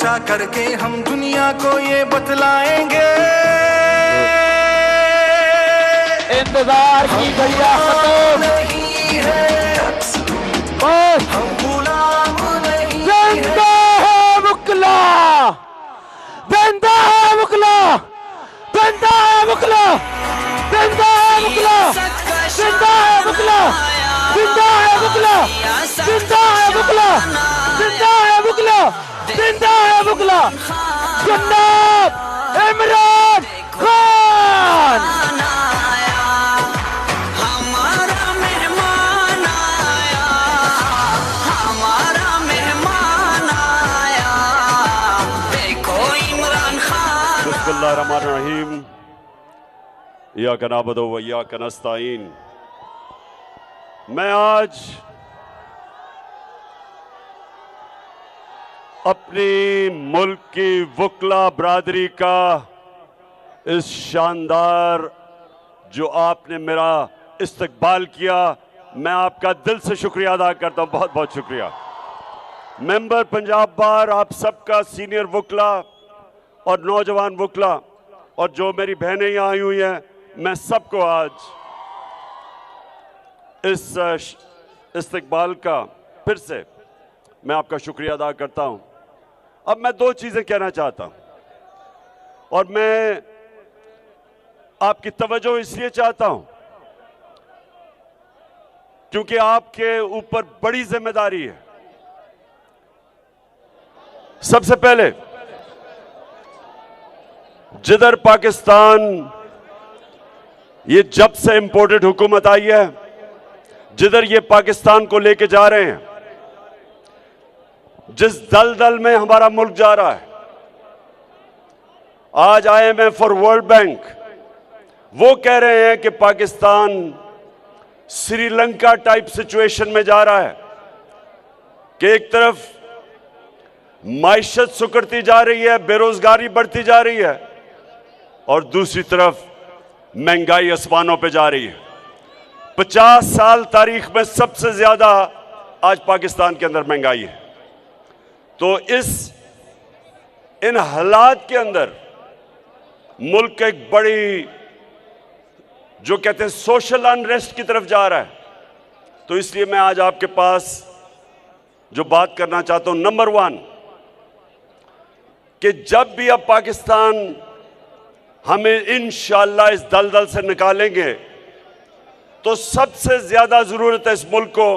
क्या करके हम दुनिया को ये बतलाएंगे। इंतजार की गैया खत्म नहीं है बस, हम गुलाम नहीं जिंदा है मुकला, जिंदा है मुकला, जिंदा है मुकला, जिंदा है मुकला, जिंदा है मुकला, जिंदा है मुकला, जिंदा है मुकला, जिंदा है मुकला, जिंदा है मुकला, जन्नत इमरान खान। हमारा मेहमान आया, हमारा मेहमान आया, देखो इमरान खान। बिस्मिल्लाहिर्रहमानिर्रहीम, इय्याका नअबुदु व इय्याका नस्तईन। मैं आज अपनी मुल्क की वकला बरादरी का इस शानदार जो आपने मेरा इस्तकबाल किया, मैं आपका दिल से शुक्रिया अदा करता हूं। बहुत बहुत शुक्रिया। मेंबर पंजाब बार, आप सबका सीनियर वकला और नौजवान वकला और जो मेरी बहनें यहाँ आई हुई हैं, मैं सबको आज इस इस्तकबाल का फिर से मैं आपका शुक्रिया अदा करता हूं। अब मैं दो चीज़ें कहना चाहता हूं और मैं आपकी तवज्जो इसलिए चाहता हूं क्योंकि आपके ऊपर बड़ी जिम्मेदारी है। सबसे पहले जिधर पाकिस्तान ये जब से इंपोर्टेड हुकूमत आई है, जिधर ये पाकिस्तान को लेके जा रहे हैं, जिस दलदल में हमारा मुल्क जा रहा है, आज IMF और वर्ल्ड बैंक वो कह रहे हैं कि पाकिस्तान श्रीलंका टाइप सिचुएशन में जा रहा है कि एक तरफ माइशत सुकड़ती जा रही है, बेरोजगारी बढ़ती जा रही है और दूसरी तरफ महंगाई आसमानों पे जा रही है। 50 साल तारीख में सबसे ज्यादा आज पाकिस्तान के अंदर महंगाई है। तो इन हालात के अंदर मुल्क एक बड़ी जो कहते हैं सोशल अनरेस्ट की तरफ जा रहा है। तो इसलिए मैं आज आपके पास जो बात करना चाहता हूं, नंबर 1 कि जब भी अब पाकिस्तान हमें इंशाअल्लाह इस दलदल से निकालेंगे तो सबसे ज्यादा जरूरत है इस मुल्क को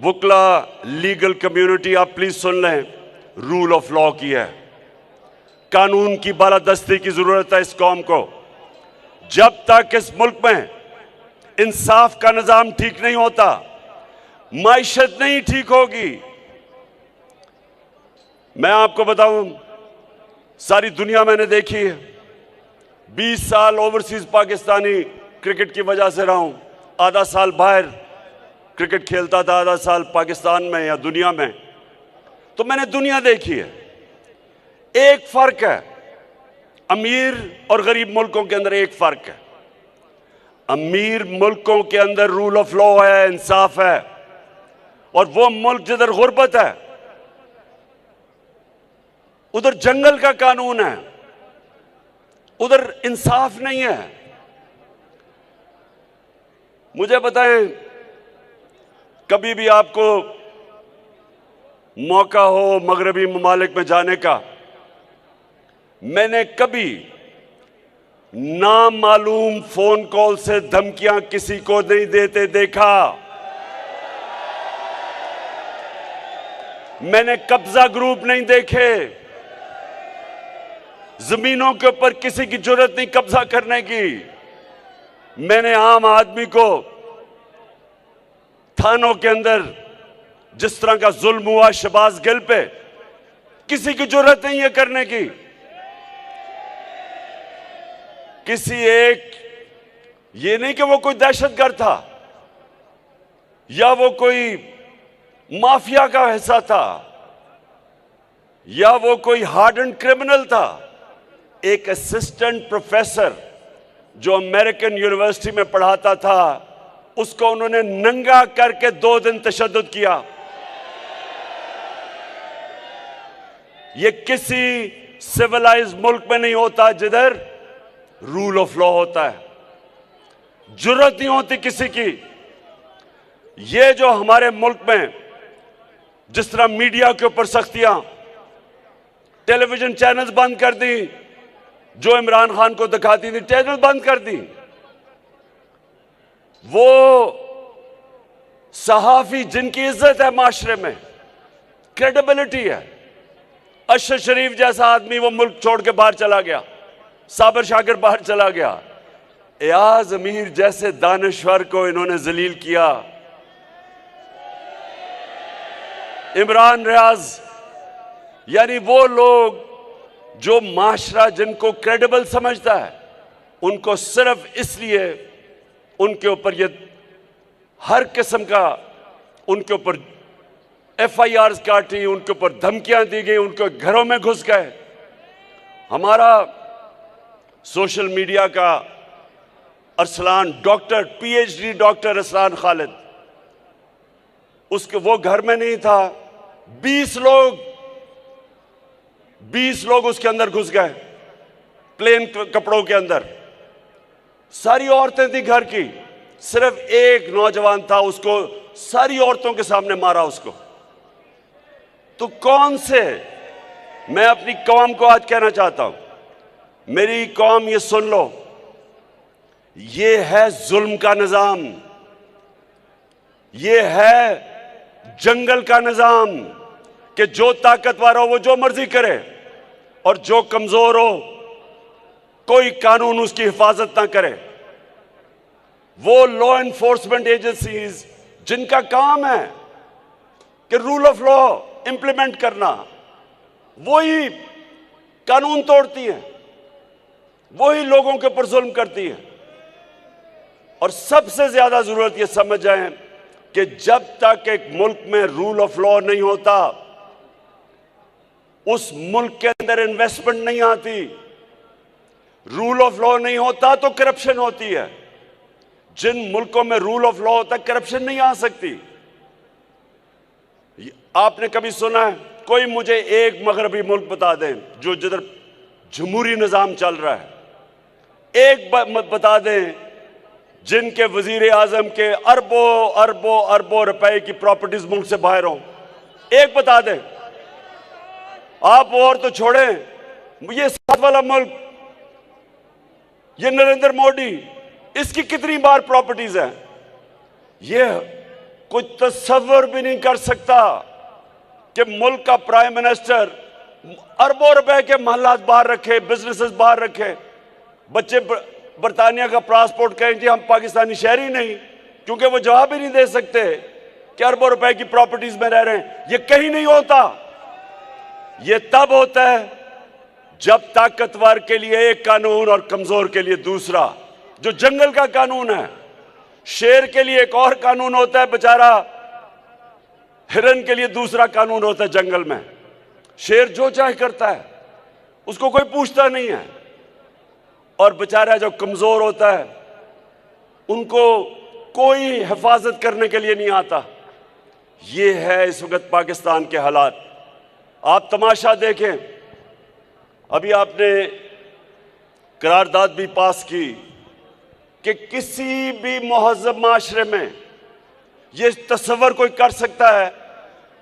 वकला, लीगल कम्युनिटी, आप प्लीज सुन लें, रूल ऑफ लॉ की है। कानून की बालादस्ती की जरूरत है इस कौम को। जब तक इस मुल्क में इंसाफ का निजाम ठीक नहीं होता, माइशत नहीं ठीक होगी। मैं आपको बताऊं, सारी दुनिया मैंने देखी है। 20 साल ओवरसीज पाकिस्तानी क्रिकेट की वजह से रहा हूं। आधा साल बाहर क्रिकेट खेलता था, आधा साल पाकिस्तान में या दुनिया में। तो मैंने दुनिया देखी है। एक फर्क है, अमीर और गरीब मुल्कों के अंदर एक फर्क है। अमीर मुल्कों के अंदर रूल ऑफ लॉ है, इंसाफ है, और वो मुल्क जिधर गुर्बत है उधर जंगल का कानून है, उधर इंसाफ नहीं है। मुझे बताएं, कभी भी आपको मौका हो मगरबी ममालिक में जाने का, मैंने कभी नामालूम फोन कॉल से धमकियां किसी को नहीं देते देखा। मैंने कब्जा ग्रुप नहीं देखे। जमीनों के ऊपर किसी की जरूरत नहीं कब्जा करने की। मैंने आम आदमी को थानों के अंदर जिस तरह का जुल्म हुआ शहबाज गिल पे, किसी की जरूरत नहीं है करने की। किसी एक, ये नहीं कि वो कोई दहशतगर्द था या वो कोई माफिया का हिस्सा था या वो कोई हार्डन क्रिमिनल था। एक असिस्टेंट प्रोफेसर जो अमेरिकन यूनिवर्सिटी में पढ़ाता था, उसको उन्होंने नंगा करके 2 दिन तशद्दुद किया। ये किसी सिविलाइज्ड मुल्क में नहीं होता जिधर रूल ऑफ लॉ होता है। जुर्रत नहीं होती किसी की। ये जो हमारे मुल्क में जिस तरह मीडिया के ऊपर सख्तियां, टेलीविजन चैनल्स बंद कर दी, जो इमरान खान को दिखाती थी चैनल बंद कर दी। वो सहाफी जिनकी इज्जत है माशरे में, क्रेडिबिलिटी है, अशर शरीफ जैसा आदमी वो मुल्क छोड़ के बाहर चला गया, साबिर शाकिर बाहर चला गया, एयाज अमीर जैसे दानश्वर को इन्होंने जलील किया, इमरान रियाज, यानी वो लोग जो माशरा जिनको क्रेडिबल समझता है, उनको सिर्फ इसलिए उनके ऊपर ये हर किस्म का उनके ऊपर FIRs काटी, उनके ऊपर धमकियां दी गई, उनके घरों में घुस गए। हमारा सोशल मीडिया का Arsalan doctor, PhD doctor Arsalan Khalid, उसके वो घर में नहीं था, 20 लोग उसके अंदर घुस गए, प्लेन कपड़ों के अंदर। सारी औरतें थी घर की, सिर्फ एक नौजवान था, उसको सारी औरतों के सामने मारा उसको। तो कौन से, मैं अपनी कौम को आज कहना चाहता हूं, मेरी कौम ये सुन लो, ये है जुल्म का निजाम, ये है जंगल का निजाम कि जो ताकतवर हो वो जो मर्जी करे और जो कमजोर हो कोई कानून उसकी हिफाजत ना करे। वो लॉ एनफोर्समेंट एजेंसीज जिनका काम है कि रूल ऑफ लॉ इंप्लीमेंट करना, वही कानून तोड़ती हैं, वही लोगों के ऊपर जुल्म करती हैं। और सबसे ज्यादा जरूरत यह समझ जाएं कि जब तक एक मुल्क में रूल ऑफ लॉ नहीं होता, उस मुल्क के अंदर इन्वेस्टमेंट नहीं आती। रूल ऑफ लॉ नहीं होता तो करप्शन होती है। जिन मुल्कों में रूल ऑफ लॉ होता है, करप्शन नहीं आ सकती। आपने कभी सुना है, कोई मुझे एक मगरबी मुल्क बता दें जो जिधर जमहूरी निजाम चल रहा है, एक बता दें जिनके वजीर आजम के अरबों अरबों अरबों रुपए की प्रॉपर्टीज मुल्क से बाहर हों, एक बता दें। आप और तो छोड़ें, ये साथ वाला मुल्क, ये नरेंद्र मोदी, इसकी कितनी बार प्रॉपर्टीज हैं, ये कोई तस्वर भी नहीं कर सकता कि मुल्क का प्राइम मिनिस्टर अरबों रुपए के महलात बाहर रखे, बिजनेसेस बाहर रखे, बच्चे बरतानिया का पासपोर्ट कहें जी हम पाकिस्तानी शहरी नहीं, क्योंकि वो जवाब ही नहीं दे सकते कि अरबों रुपए की प्रॉपर्टीज में रह रहे हैं। ये कहीं नहीं होता। ये तब होता है जब ताकतवर के लिए एक कानून और कमजोर के लिए दूसरा। जो जंगल का कानून है, शेर के लिए एक और कानून होता है, बेचारा हिरन के लिए दूसरा कानून होता है। जंगल में शेर जो चाहे करता है, उसको कोई पूछता नहीं है, और बेचारा जो कमजोर होता है उनको कोई हिफाजत करने के लिए नहीं आता। ये है इस वक्त पाकिस्तान के हालात। आप तमाशा देखें, अभी आपने करारदाद भी पास की कि किसी भी मुहज़्ज़ब माशरे में ये तस्वर कोई कर सकता है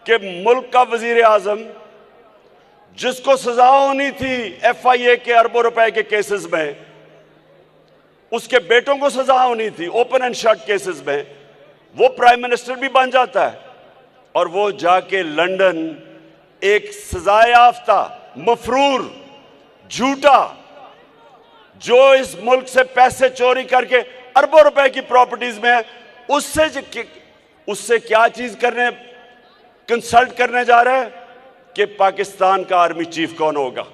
कि मुल्क का वजीर आजम, जिसको सजा होनी थी FIA के अरबों रुपए के केसेस में, उसके बेटों को सजा होनी थी ओपन एंड शट केसेस में, वो प्राइम मिनिस्टर भी बन जाता है और वो जाके लंदन एक सजायाफ्ता मफरूर झूठा, जो इस मुल्क से पैसे चोरी करके अरबों रुपए की प्रॉपर्टीज में, उससे क्या चीज करने, कंसल्ट करने जा रहे हैं कि पाकिस्तान का आर्मी चीफ कौन होगा।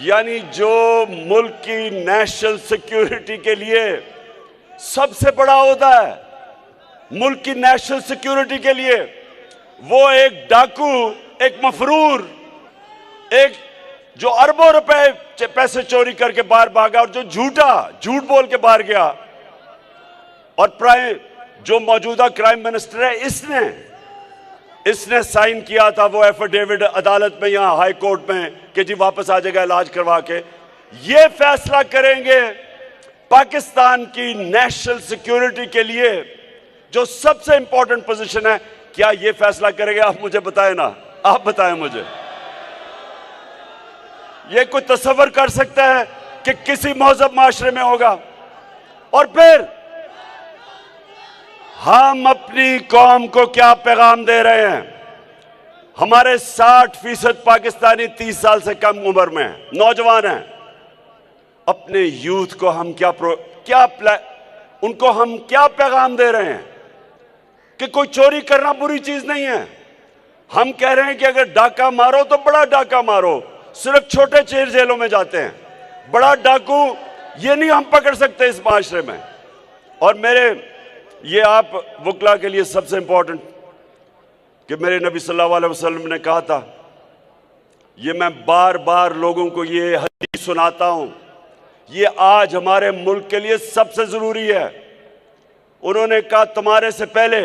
यानी जो मुल्क की नेशनल सिक्योरिटी के लिए सबसे बड़ा होता है, मुल्क की नेशनल सिक्योरिटी के लिए, वो एक डाकू, एक मफरूर, एक जो अरबों रुपए पैसे चोरी करके बाहर भागा और जो झूठ बोल के बाहर गया, और जो मौजूदा क्राइम मिनिस्टर है, इसने इसने साइन किया था वो एफिडेविट अदालत में, यहां हाई कोर्ट में, कि जी वापस आ जाएगा इलाज करवा के। ये फैसला करेंगे पाकिस्तान की नेशनल सिक्योरिटी के लिए जो सबसे इंपॉर्टेंट पोजीशन है। क्या ये फैसला करेंगे? आप मुझे बताएं ना, आप बताएं मुझे। ये कोई तस्वर कर सकता है कि किसी महजब माशरे में होगा? और फिर हम अपनी कौम को क्या पैगाम दे रहे हैं? हमारे 60% पाकिस्तानी 30 साल से कम उम्र में हैं, नौजवान हैं। अपने यूथ को हम उनको हम क्या पैगाम दे रहे हैं कि कोई चोरी करना बुरी चीज नहीं है। हम कह रहे हैं कि अगर डाका मारो तो बड़ा डाका मारो, सिर्फ छोटे चेर जेलों में जाते हैं, बड़ा डाकू ये नहीं हम पकड़ सकते इस माशरे में। और मेरे ये आप वकला के लिए सबसे इंपॉर्टेंट कि मेरे नबी सल्लल्लाहु अलैहि वसल्लम ने कहा था, ये मैं बार बार लोगों को ये हदीस सुनाता हूं, ये आज हमारे मुल्क के लिए सबसे जरूरी है। उन्होंने कहा तुम्हारे से पहले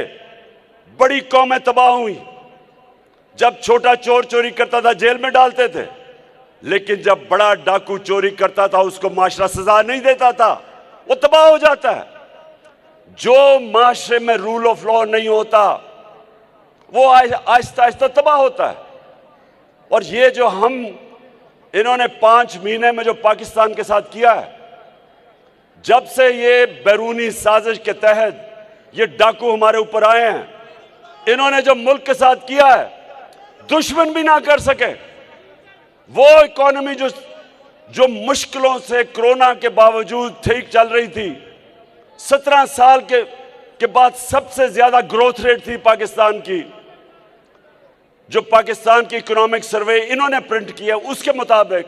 बड़ी कौमें तबाह हुई। जब छोटा चोर चोरी करता था जेल में डालते थे, लेकिन जब बड़ा डाकू चोरी करता था उसको माशरा सजा नहीं देता था, वो तबाह हो जाता है। जो माशरे में रूल ऑफ लॉ नहीं होता वो आहिस्ता आहिस्ता तबाह होता है। और ये जो इन्होंने 5 महीने में जो पाकिस्तान के साथ किया है, जब से ये बैरूनी साजिश के तहत ये डाकू हमारे ऊपर आए हैं, इन्होंने जो मुल्क के साथ किया है दुश्मन भी ना कर सके। वो इकोनॉमी जो मुश्किलों से कोरोना के बावजूद ठीक चल रही थी, 17 साल के बाद सबसे ज्यादा ग्रोथ रेट थी पाकिस्तान की। जो पाकिस्तान की इकोनॉमिक सर्वे इन्होंने प्रिंट किया उसके मुताबिक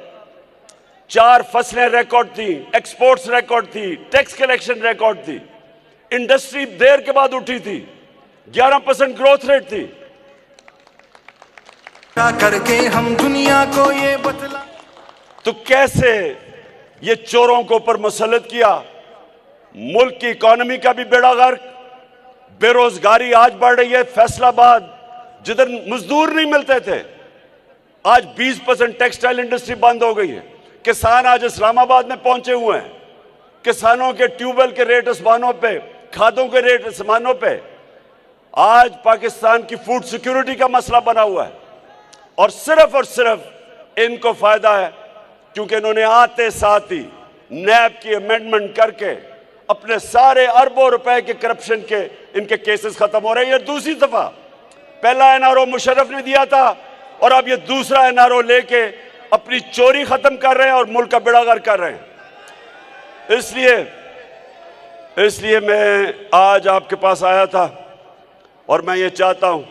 4 फसलें रिकॉर्ड थी, एक्सपोर्ट्स रिकॉर्ड थी, टैक्स कलेक्शन रिकॉर्ड थी, इंडस्ट्री देर के बाद उठी थी, 11% ग्रोथ रेट थी। क्या करके हम दुनिया को ये बतला, तो कैसे ये चोरों को ऊपर मुसल्लत किया। मुल्क की इकोनॉमी का भी बेड़ा गर्क, बेरोजगारी आज बढ़ रही है। फैसलाबाद जिधर मजदूर नहीं मिलते थे, आज 20% टेक्सटाइल इंडस्ट्री बंद हो गई है। किसान आज इस्लामाबाद में पहुंचे हुए हैं। किसानों के ट्यूबवेल के रेट आसमानों पे, खादों के रेट आसमानों पे। आज पाकिस्तान की फूड सिक्योरिटी का मसला बना हुआ है और सिर्फ इनको फायदा है क्योंकि इन्होंने आते साथ ही नैब की अमेंडमेंट करके अपने सारे अरबों रुपए के करप्शन के इनके केसेस खत्म हो रहे हैं। ये दूसरी दफा, पहला एनआरओ मुशर्रफ ने दिया था और अब ये दूसरा एनआरओ लेके अपनी चोरी खत्म कर रहे हैं और मुल्क का बेड़ागर्क कर रहे हैं। इसलिए मैं आज आपके पास आया था और मैं ये चाहता हूं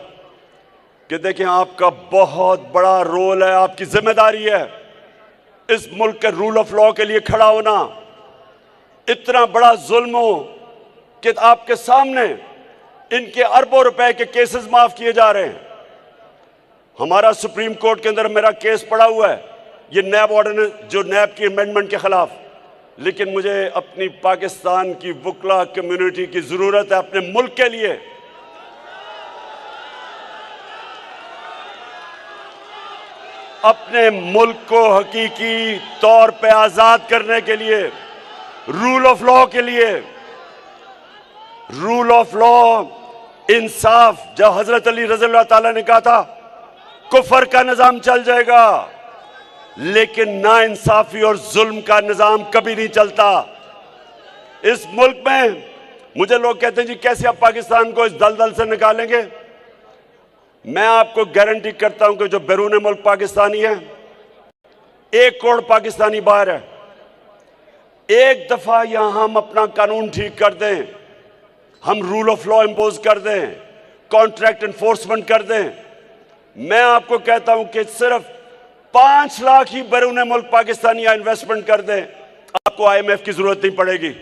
कि देखें, आपका बहुत बड़ा रोल है, आपकी जिम्मेदारी है इस मुल्क के रूल ऑफ लॉ के लिए खड़ा होना। इतना बड़ा जुल्म हो कि आपके सामने इनके अरबों रुपए के केसेस माफ किए जा रहे हैं। हमारा सुप्रीम कोर्ट के अंदर मेरा केस पड़ा हुआ है, ये नैब ऑर्डिनेंस, जो नैब की अमेंडमेंट के खिलाफ। लेकिन मुझे अपनी पाकिस्तान की वकला कम्युनिटी की जरूरत है अपने मुल्क के लिए। अपने मुल्क को हकीकी तौर पे आजाद करने के लिए, रूल ऑफ लॉ के लिए। रूल ऑफ लॉ, इंसाफ, जब हजरत अली रज़ी अल्लाह ताला ने कहा था कुफर का निजाम चल जाएगा, लेकिन ना इंसाफी और जुल्म का निजाम कभी नहीं चलता इस मुल्क में। मुझे लोग कहते हैं जी कैसे आप पाकिस्तान को इस दलदल से निकालेंगे। मैं आपको गारंटी करता हूं कि जो बैरून मुल्क पाकिस्तानी है, 1 करोड़ पाकिस्तानी बाहर है। एक दफा यहां हम अपना कानून ठीक कर दें, हम रूल ऑफ लॉ इंपोज कर दें, कॉन्ट्रैक्ट एनफोर्समेंट कर दें, मैं आपको कहता हूं कि सिर्फ 5 लाख ही बैरून मुल्क पाकिस्तानी इन्वेस्टमेंट कर दें, आपको IMF की जरूरत नहीं पड़ेगी,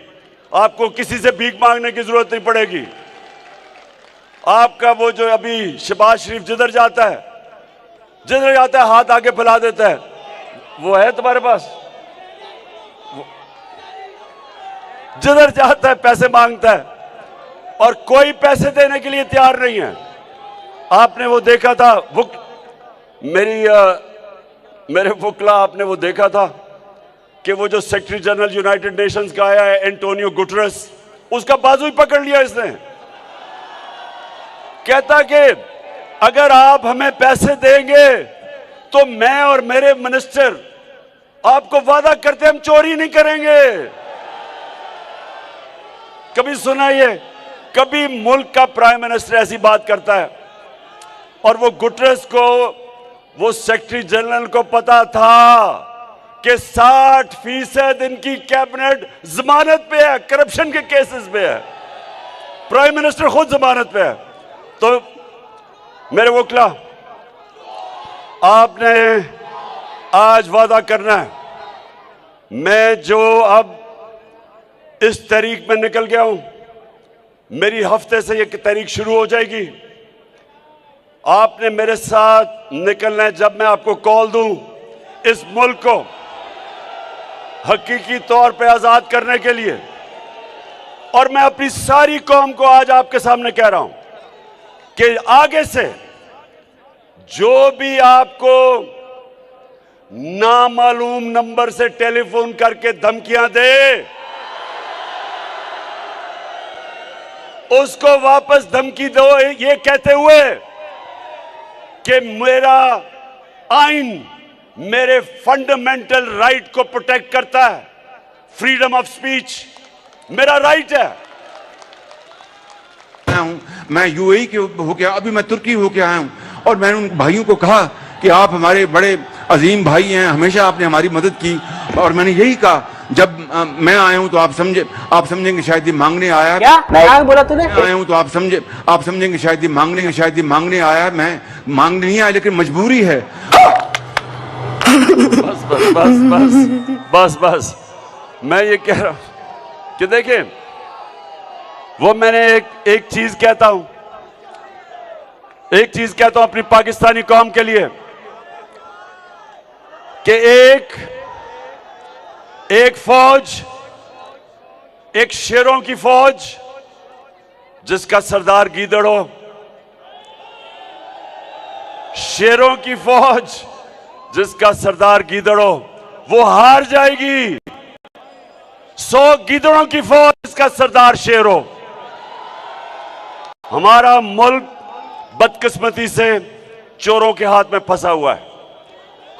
आपको किसी से भीख मांगने की जरूरत नहीं पड़ेगी। आपका वो जो अभी शहबाज शरीफ जिधर जाता है हाथ आगे फैला देता है, वो है तुम्हारे पास? जिधर जाता है पैसे मांगता है और कोई पैसे देने के लिए तैयार नहीं है। आपने वो देखा था, मेरे वुकला, आपने वो देखा था कि वो जो सेक्रेटरी जनरल यूनाइटेड नेशंस का आया है एंटोनियो गुटरेस, उसका बाजू ही पकड़ लिया इसने। कहता कि अगर आप हमें पैसे देंगे तो मैं और मेरे मिनिस्टर आपको वादा करते हम चोरी नहीं करेंगे। कभी सुना ये? कभी मुल्क का प्राइम मिनिस्टर ऐसी बात करता है? और वो गुटरेस को, वो सेक्रेटरी जनरल को पता था कि 60% इनकी कैबिनेट जमानत पे है, करप्शन के केसेस पे है, प्राइम मिनिस्टर खुद जमानत पे है। तो मेरे वकीला, आपने आज वादा करना है, मैं जो अब इस तारीख में निकल गया हूं, मेरी हफ्ते से ये तारीख शुरू हो जाएगी, आपने मेरे साथ निकलना है। जब मैं आपको कॉल दूं इस मुल्क को हकीकी तौर पे आजाद करने के लिए, और मैं अपनी सारी कौम को आज आपके सामने कह रहा हूं कि आगे से जो भी आपको नामालूम नंबर से टेलीफोन करके धमकियां दे, उसको वापस धमकी दो ये कहते हुए कि मेरा आइन मेरे फंडामेंटल राइट को प्रोटेक्ट करता है, फ्रीडम ऑफ स्पीच मेरा राइट है। मैं यूएई के होके, अभी मैं तुर्की होके आया हूं, और मैंने उन भाइयों को कहा कि आप हमारे बड़े अजीम भाई हैं, हमेशा आपने हमारी मदद की। और मैंने यही कहा, जब मैं आया हूं तो आप समझेंगे शायद ये मांगने आया है। क्या बोला तूने? आया हूं तो आप समझेंगे शायद ये मांगने आया है। मैं मांगने नहीं आया, लेकिन मजबूरी है। बस बस बस बस बस बस मैं ये कह रहा हूं कि देखिए, वो मैंने एक चीज कहता हूं अपनी पाकिस्तानी कौम के लिए कि एक फौज, एक शेरों की फौज जिसका सरदार गीदड़ हो, शेरों की फौज जिसका सरदार गीदड़ हो, वो हार जाएगी। 100 गीदड़ों की फौज जिसका सरदार शेर हो। हमारा मुल्क बदकिस्मती से चोरों के हाथ में फंसा हुआ है।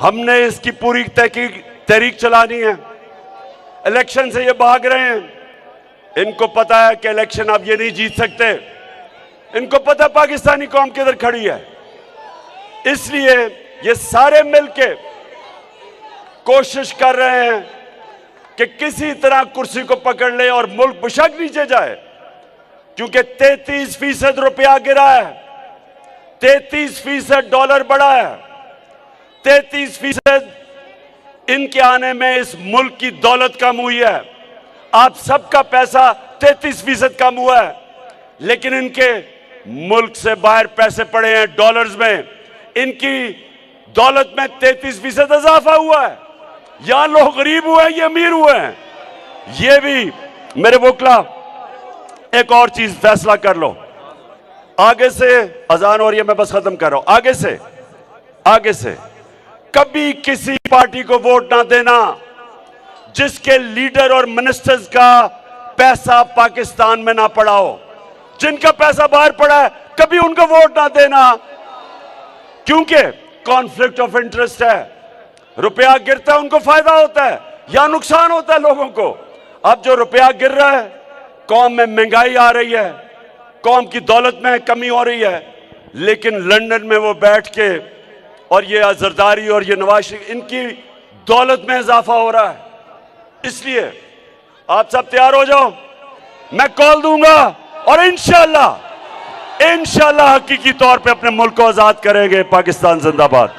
हमने इसकी पूरी तहरीक चलानी है। इलेक्शन से ये भाग रहे हैं, इनको पता है कि इलेक्शन अब ये नहीं जीत सकते, इनको पता है पाकिस्तानी कौम किधर खड़ी है। इसलिए ये सारे मिलके कोशिश कर रहे हैं कि किसी तरह कुर्सी को पकड़ ले और मुल्क बेशक नीचे जाए, क्योंकि 33% रुपया गिरा है, 33% डॉलर बढ़ा है, 33% इनके आने में इस मुल्क की दौलत कम हुई है। आप सबका पैसा 33% कम हुआ है, लेकिन इनके मुल्क से बाहर पैसे पड़े हैं डॉलर्स में, इनकी दौलत में 33% इजाफा हुआ है। यहां लोग गरीब हुए हैं, ये अमीर हुए हैं। ये भी मेरे वकीला, एक और चीज फैसला कर लो, आगे से अजान हो रही है, मैं बस खत्म कर रहा हूं। आगे से कभी किसी पार्टी को वोट ना देना जिसके लीडर और मिनिस्टर्स का पैसा पाकिस्तान में ना पड़ा हो। जिनका पैसा बाहर पड़ा है, कभी उनको वोट ना देना, क्योंकि कॉन्फ्लिक्ट ऑफ इंटरेस्ट है। रुपया गिरता है, उनको फायदा होता है या नुकसान होता है लोगों को। अब जो रुपया गिर रहा है, कौम में महंगाई आ रही है, कौम की दौलत में कमी हो रही है, लेकिन लंदन में वो बैठ के और ये जरदारी और ये नवाज शरीफ, इनकी दौलत में इजाफा हो रहा है। इसलिए आप सब तैयार हो जाओ, मैं कॉल दूंगा और इंशाल्लाह हकीकी तौर पे अपने मुल्क को आजाद करेंगे। पाकिस्तान जिंदाबाद।